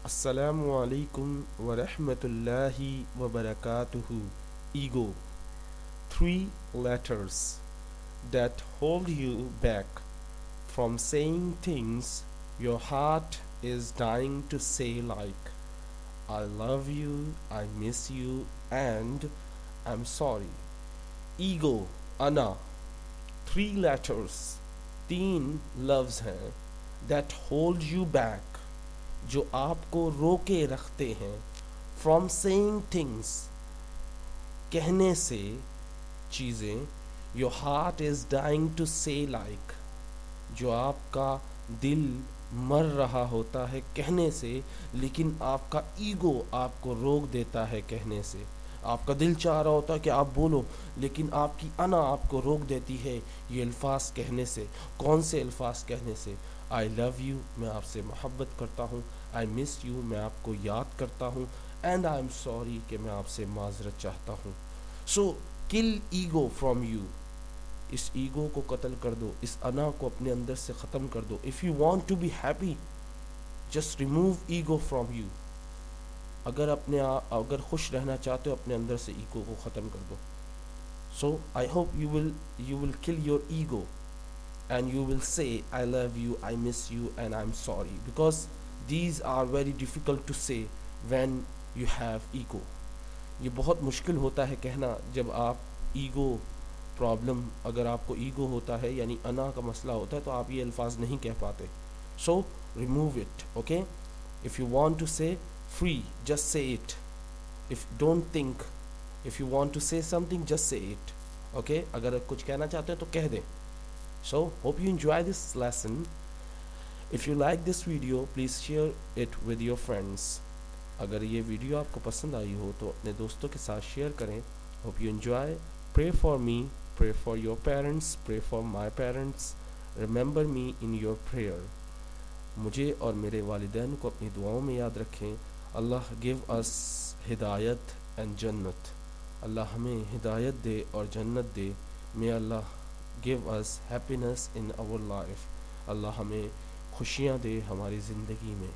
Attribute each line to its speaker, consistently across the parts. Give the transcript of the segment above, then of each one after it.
Speaker 1: Assalamu alaikum wa rahmatullahi wa barakatuhu. Ego. Three letters that hold you back from saying things your heart is dying to say, like I love you, I miss you, and I'm sorry. Ego, ana. Three letters, तीन लफ्ज हैं that hold you back, जो आपको रोके रखते हैं from saying things, कहने से चीज़ें your heart is dying to say, like जो आपका दिल मर रहा होता है कहने से, लेकिन आपका ईगो आपको रोक देता है कहने से। आपका दिल चाह रहा होता है कि आप बोलो, लेकिन आपकी अना आपको रोक देती है ये अल्फाज कहने से। कौन से अल्फाज कहने से? आई लव यू, मैं आपसे मोहब्बत करता हूँ। आई मिस यू, मैं आपको याद करता हूँ। एंड आई एम सॉरी, कि मैं आपसे माजरत चाहता हूँ। सो किल ईगो फ्रॉम यू। इस ईगो को कत्ल कर दो, इस अना को अपने अंदर से ख़त्म कर दो। If you want to be happy, just remove ego from you. अगर खुश रहना चाहते हो, अपने अंदर से ईगो को ख़त्म कर दो। So I hope you will kill your ego and you will say I love you, I miss you, and I'm sorry, because these are very difficult to say when you have ego. ये बहुत मुश्किल होता है कहना जब आप ego problem, अगर आपको ईगो होता है यानी अना का मसला होता है, तो आप ये अल्फाज नहीं कह पाते। So remove it, okay. If you want to say free, just say it. If don't think, if you want to say something, just say it, okay. अगर कुछ कहना चाहते हैं तो कह दें। So hope you enjoy this lesson. If you like this video, please share it with your friends. अगर ये वीडियो आपको पसंद आई हो तो अपने दोस्तों के साथ शेयर करें। Hope you enjoy. Pray for me, pray for your parents, pray for my parents. Remember me in your prayer. मुझे और मेरे वालिदैन को अपनी दुआओं में याद रखें। अल्लाह give us हिदायत and जन्नत। अल्लाह हमें हिदायत दे और जन्नत दे। May Allah give us happiness in our life. अल्लाह हमें खुशियाँ दे हमारी ज़िंदगी में।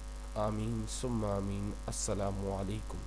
Speaker 1: आमीन सुम्मा आमीन। अस्सलामु अलैकुम।